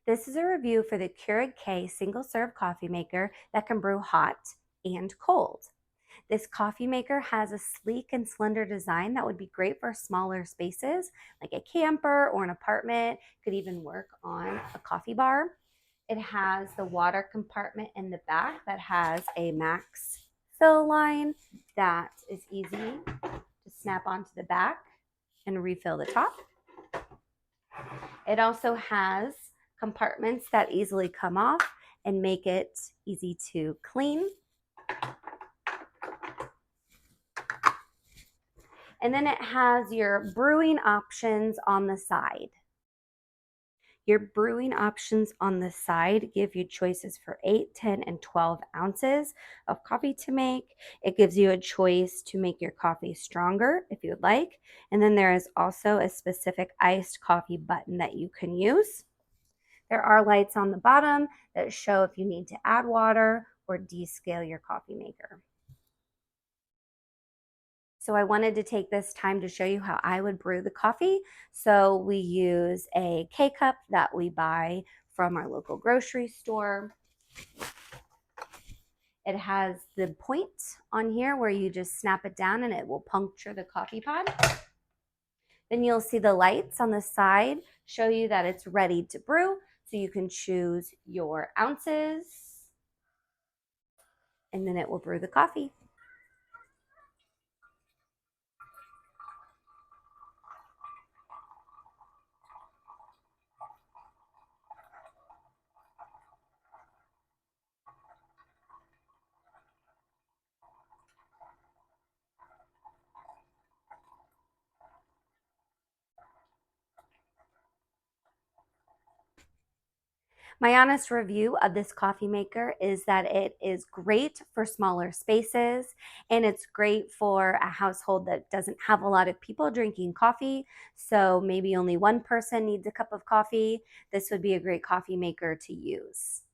This is a review for the Keurig K single-serve coffee maker that can brew hot and cold. This coffee maker has a sleek and slender design that would be great for smaller spaces, like a camper or an apartment. Could even work on a coffee bar. It has the water compartment in the back that has a max fill line that is easy to snap onto the back and refill the top. It also has compartments that easily come off and make it easy to clean. And then it has your brewing options on the side. Your brewing options on the side give you choices for 8, 10, and 12 ounces of coffee to make. It gives you a choice to make your coffee stronger if you would like. And then there is also a specific iced coffee button that you can use. There are lights on the bottom that show if you need to add water or descale your coffee maker. So I wanted to take this time to show you how I would brew the coffee. So we use a K-cup that we buy from our local grocery store. It has the point on here where you just snap it down and it will puncture the coffee pod. Then you'll see the lights on the side show you that it's ready to brew. So you can choose your ounces and then it will brew the coffee. My honest review of this coffee maker is that it is great for smaller spaces and it's great for a household that doesn't have a lot of people drinking coffee. So maybe only one person needs a cup of coffee. This would be a great coffee maker to use.